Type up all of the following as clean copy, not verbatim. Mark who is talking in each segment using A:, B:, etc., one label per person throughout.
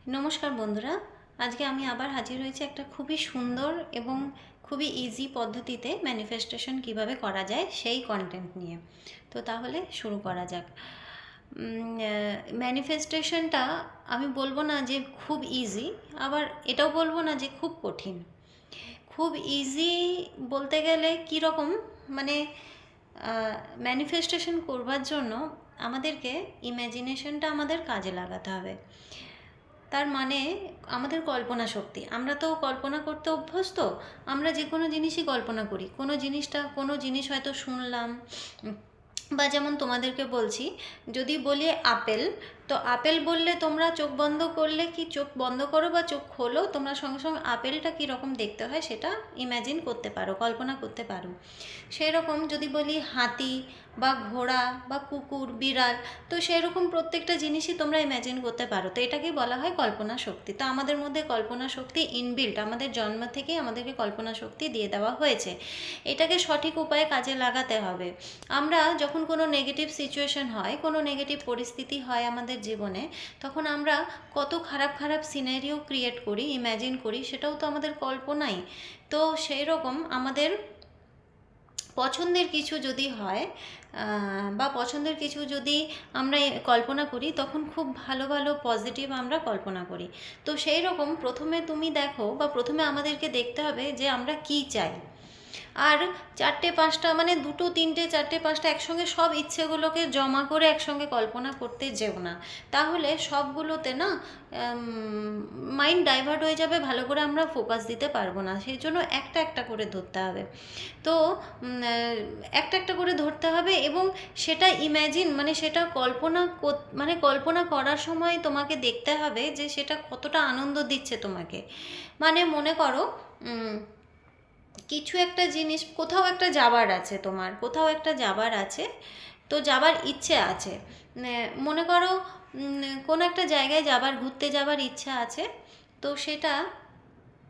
A: নমস্কার বন্ধুরা, আজকে আমি আবার হাজির হয়েছি একটা খুবই সুন্দর এবং খুবই ইজি পদ্ধতিতে ম্যানিফেস্টেশন কিভাবে করা যায় সেই কন্টেন্ট নিয়ে। তো তাহলে শুরু করা যাক। ম্যানিফেস্টেশনটা আমি বলবো না যে খুব ইজি, আবার এটাও বলবো না যে খুব কঠিন। খুব ইজি বলতে গেলে কীরকম, মানে ম্যানিফেস্টেশন করবার জন্য আমাদেরকে ইম্যাজিনেশনটা আমাদের কাজে লাগাতে হবে। তার মানে আমাদের কল্পনা শক্তি, আমরা তো কল্পনা করতে অভ্যস্ত। আমরা যে কোনো জিনিসই কল্পনা করি, কোনো জিনিস হয়তো শুনলাম, বা যেমন তোমাদেরকে বলছি, যদি বলি আপেল, তো আপেল বললে তোমরা চোখ বন্ধ করলে, কি চোখ বন্ধ করো বা চোখ খোলো, তোমরা সঙ্গে সঙ্গে আপেলটা কীরকম দেখতে হয় সেটা ইম্যাজিন করতে পারো, কল্পনা করতে পারো। সেই রকম যদি বলি হাতি বা ঘোড়া বা কুকুর, বিড়াল, তো সেরকম প্রত্যেকটা জিনিসই তোমরা ইম্যাজিন করতে পারো। তো এটাকে বলা হয় কল্পনা শক্তি। তো আমাদের মধ্যে কল্পনা শক্তি ইনবিল্ট, আমাদের জন্ম থেকেই আমাদেরকে কল্পনা শক্তি দিয়ে দেওয়া হয়েছে। এটাকে সঠিক উপায়ে কাজে লাগাতে হবে। আমরা যখন কোনো নেগেটিভ সিচুয়েশন হয়, কোনো নেগেটিভ পরিস্থিতি হয় আমাদের জীবনে, তখন আমরা কত খারাপ খারাপ সিনারিও ক্রিয়েট করি, ইম্যাজিন করি, সেটাও তো আমাদের কল্পনাই। তো সেই রকম আমাদের পছন্দের কিছু যদি হয় বা পছন্দের কিছু যদি আমরা কল্পনা করি, তখন খুব ভালো ভালো পজিটিভ আমরা কল্পনা করি। তো সেই রকম প্রথমে তুমি দেখো, বা প্রথমে আমাদেরকে দেখতে হবে যে আমরা কি চাই। আর চারটে পাঁচটা, মানে দুটো তিনটে চারটে পাঁচটা একসঙ্গে সব ইচ্ছেগুলোকে জমা করে একসঙ্গে কল্পনা করতে যেও না, তাহলে সবগুলোতে না মাইন্ড ডাইভার্ট হয়ে যাবে, ভালো করে আমরা ফোকাস দিতে পারবো না। সেই জন্য একটা একটা করে ধরতে হবে। তো একটা একটা করে ধরতে হবে, এবং সেটা ইম্যাজিন, মানে সেটা কল্পনা করার সময় তোমাকে দেখতে হবে যে সেটা কতটা আনন্দ দিচ্ছে তোমাকে। মানে মনে করো কিছু একটা জিনিস, কোথাও একটা যাবার আছে, তোমার কোথাও একটা যাবার আছে, তো যাবার ইচ্ছে আছে। মনে করো কোনো একটা জায়গায় ঘুরতে যাবার ইচ্ছা আছে। তো সেটা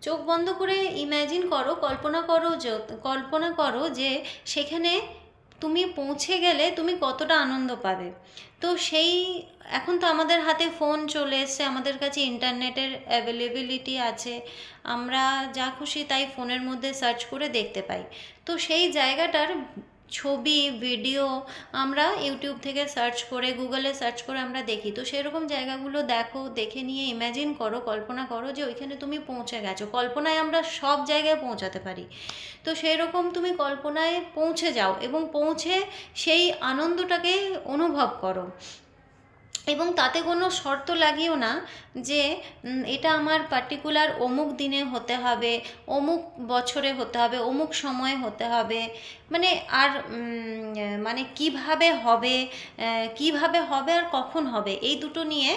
A: চোখ বন্ধ করে ইম্যাজিন করো, কল্পনা করো যে সেখানে তুমি পৌঁছে গেলে তুমি কতটা আনন্দ পাবে। তো এখন তো আমাদের হাতে ফোন চলে এসছে, আমাদের কাছে ইন্টারনেটের অ্যাভেলেবিলিটি আছে, আমরা যা খুশি তাই ফোনের মধ্যে সার্চ করে দেখতে পাই। তো সেই জায়গাটার ছবি, ভিডিও আমরা ইউটিউব থেকে সার্চ করে, গুগলে সার্চ করে আমরা দেখি। তো সেরকম জায়গাগুলো দেখো, দেখে নিয়ে ইম্যাজিন করো, কল্পনা করো যে ওইখানে তুমি পৌঁছে গেছো। কল্পনায় আমরা সব জায়গায় পৌঁছাতে পারি। তো সেই রকম তুমি কল্পনায় পৌঁছে যাও, এবং পৌঁছে সেই আনন্দটাকে অনুভব করো। এবং তাতে কোনো শর্ত লাগিও না যে এটা আমার পার্টিকুলার অমুক দিনে হতে হবে, অমুক বছরে হতে হবে, অমুক সময়ে হতে হবে। মানে আর মানে কিভাবে হবে আর কখন হবে, এই দুটো নিয়ে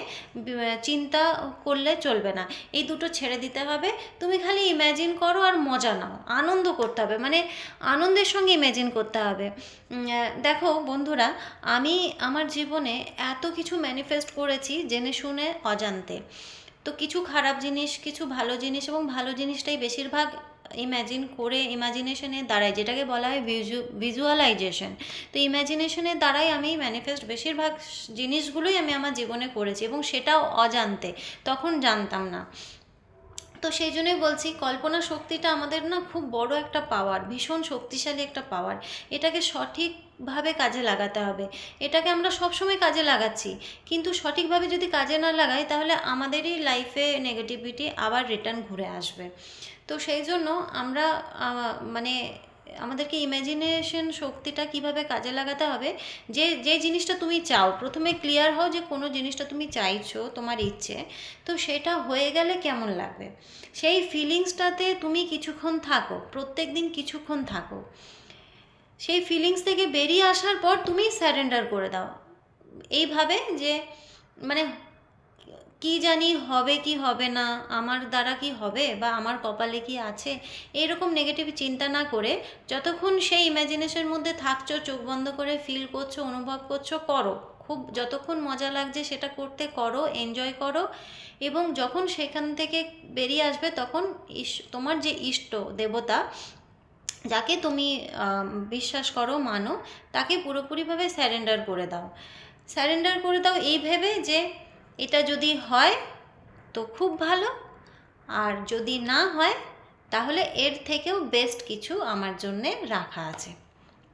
A: চিন্তা করলে চলবে না। এই দুটো ছেড়ে দিতে হবে। তুমি খালি ইম্যাজিন করো আর মজা নাও, আনন্দ করতে হবে, মানে আনন্দের সঙ্গে ইম্যাজিন করতে হবে। দেখো বন্ধুরা, আমি আমার জীবনে এত কিছু ম্যানিফেস্ট করেছি জেনে শুনে, অজান্তে। তো কিছু খারাপ জিনিস, কিছু ভালো জিনিস, এবং ভালো জিনিসটাই বেশিরভাগ ইমাজিনেশনের দ্বারাই, যেটাকে বলা হয় ভিজুয়ালাইজেশন। তো ইমাজিনেশনের দ্বারাই আমি ম্যানিফেস্ট, বেশিরভাগ জিনিসগুলোই আমি আমার জীবনে করেছি, এবং সেটাও অজান্তে, তখন জানতাম না। তো সেই জন্যই বলছি, কল্পনা শক্তিটা আমাদের না খুব বড় একটা পাওয়ার, ভীষণ শক্তিশালী একটা পাওয়ার। এটাকে সঠিকভাবে কাজে লাগাতে হবে। এটাকে আমরা সবসময় কাজে লাগাচ্ছি, কিন্তু সঠিকভাবে যদি কাজে না লাগাই, তাহলে আমাদেরই লাইফে নেগেটিভিটি আবার রিটার্ন ঘুরে আসবে। তো সেই জন্য আমরা মানে আমাদেরকে ইমাজিনেশন শক্তিটা কিভাবে কাজে লাগাতে হবে, যে যে জিনিসটা তুমি চাও, প্রথমে ক্লিয়ার হও যে কোনো জিনিসটা তুমি চাইছো, তোমার ইচ্ছে। তো সেটা হয়ে গেলে কেমন লাগবে, সেই ফিলিংসটাতে তুমি কিছুক্ষণ থাকো, প্রত্যেক দিন কিছুক্ষণ থাকো। সেই ফিলিংস থেকে বেরিয়ে আসার পর তুমি স্যারেন্ডার করে দাও, এইভাবে যে মানে কি জানি হবে কি হবে না, আমার দ্বারা কি হবে, বা আমার কপালে কি আছে, এরকম নেগেটিভ চিন্তা না করে যতক্ষণ সেই ইমাজিনেশনের মধ্যে থাকছো, চোখ বন্ধ করে ফিল করছো, অনুভব করছো, করো। খুব যতক্ষণ মজা লাগছে সেটা করতে করো, এনজয় করো। এবং যখন সেখান থেকে বেরিয়ে আসবে, তখন তোমার যে ইষ্ট দেবতা, যাকে তুমি বিশ্বাস করো, মানো, তাকে পুরোপুরিভাবে স্যারেন্ডার করে দাও। এই ভেবে যে এটা যদি হয় তো খুব ভালো, আর যদি না হয় তাহলে এর থেকেও বেস্ট কিছু আমার জন্যে রাখা আছে।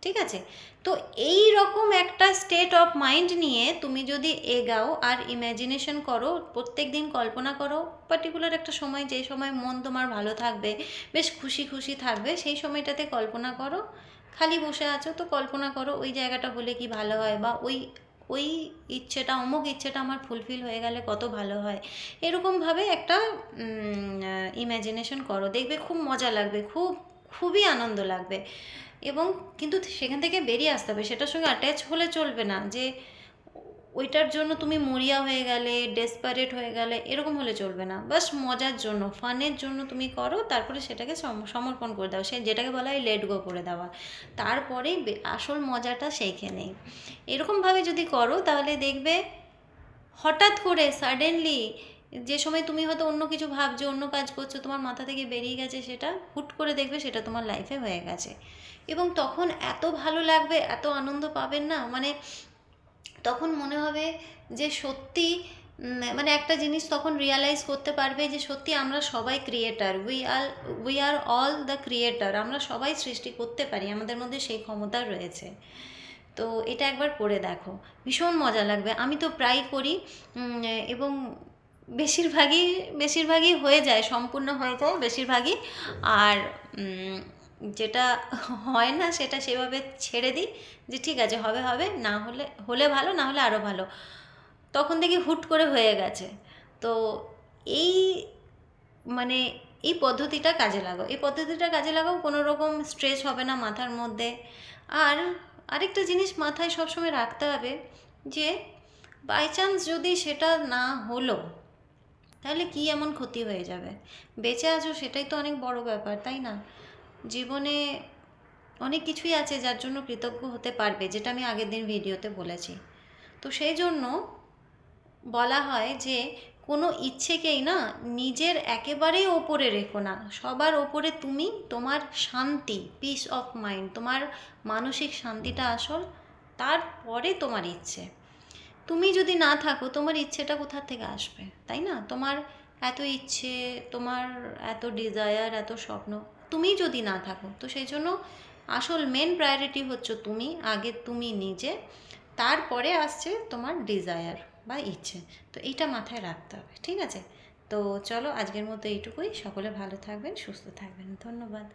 A: ঠিক আছে? তো এই রকম একটা স্টেট অফ মাইন্ড নিয়ে তুমি যদি এগাও আর ইম্যাজিনেশন করো, প্রত্যেক দিন কল্পনা করো পার্টিকুলার একটা সময়, যে সময় মন তোমার ভালো থাকবে, বেশ খুশি খুশি থাকবে, সেই সময়টাতে কল্পনা করো খালি বসে আছো, তো কল্পনা করো ওই জায়গাটা হলে কি ভালো হয়, বা ওই ওই ইচ্ছেটা, অমুক ইচ্ছেটা আমার ফুলফিল হয়ে গেলে কত ভালো হয়। এরকমভাবে একটা ইম্যাজিনেশন করো, দেখবে খুব মজা লাগবে, খুবই আনন্দ লাগবে। এবং কিন্তু সেখান থেকে বেরিয়ে আসতে হবে, সেটার সঙ্গে অ্যাটাচ হলে চলবে না যে ওইটার জন্য তুমি মরিয়া হয়ে গেলে, ডেসপারেট হয়ে গেলে, এরকম হলে চলবে না। বাস মজার জন্য, ফানের জন্য তুমি করো, তারপরে সেটাকে সমর্পণ করে দাও, সে যেটাকে বলা হয় লেট গো করে দেওয়া। তারপরেই আসল মজাটা সেইখানেই। এরকমভাবে যদি করো তাহলে দেখবে হঠাৎ করে সাডেনলি যে সময় তুমি হয়তো অন্য কিছু ভাবছো, অন্য কাজ করছো, তোমার মাথা থেকে বেরিয়ে গেছে, সেটা হুট করে দেখবে সেটা তোমার লাইফে হয়ে গেছে। এবং তখন এত ভালো লাগবে, এত আনন্দ পাবেন না, মানে তখন মনে হবে যে সত্যি, মানে একটা জিনিস তখন রিয়ালাইজ করতে পারবে যে সত্যি আমরা সবাই creator, we are all the creator, আমরা সবাই সৃষ্টি করতে পারি, আমাদের মধ্যে সেই ক্ষমতা রয়েছে। তো এটা একবার করে দেখো, ভীষণ মজা লাগবে। আমি তো প্রায় করি, এবং বেশিরভাগই হয়ে যায়, সম্পূর্ণ হয়ে যায় বেশিরভাগই। আর যেটা হয় না সেটা সেভাবে ছেড়ে দিই, যে ঠিক আছে হবে হবে, না হলে ভালো, না হলে আরও ভালো, তখন দেখি হুট করে হয়ে গেছে। তো এই মানে এই পদ্ধতিটা কাজে লাগাও, কোনো রকম স্ট্রেস হবে না মাথার মধ্যে। আর আরেকটা জিনিস মাথায় সবসময় রাখতে হবে, যে বাই চান্স যদি সেটা না হলো তাহলে কি এমন ক্ষতি হয়ে যাবে, বেঁচে আছো সেটাই তো অনেক বড় ব্যাপার, তাই না? জীবনে অনেক কিছুই আছে যার জন্য কৃতজ্ঞ হতে পারবে, যেটা আমি আগের দিন ভিডিওতে বলেছি। তো সেই জন্য বলা হয় যে কোনো ইচ্ছেকেই না নিজের একেবারেই ওপরে রেখো না, সবার ওপরে তুমি, তোমার শান্তি, পিস অফ মাইন্ড, তোমার মানসিক শান্তিটা আসল, তারপরে তোমার ইচ্ছে। তুমি যদি না থাকো তোমার ইচ্ছেটা কোথা থেকে আসবে, তাই না? তোমার এত ইচ্ছে, তোমার এত ডিজায়ার, এত স্বপ্ন, তুমি যদি না থাকো, তো সেই জন্য আসল মেন প্রায়োরিটি হচ্ছে তুমি, আগে তুমি নিজে, তারপরে আসছে তোমার ডিজায়ার বা ইচ্ছে। তো এইটা মাথায় রাখতে হবে, ঠিক আছে? তো চলো আজকের মতো এইটুকুই, সকলে ভালো থাকবেন, সুস্থ থাকবেন, ধন্যবাদ।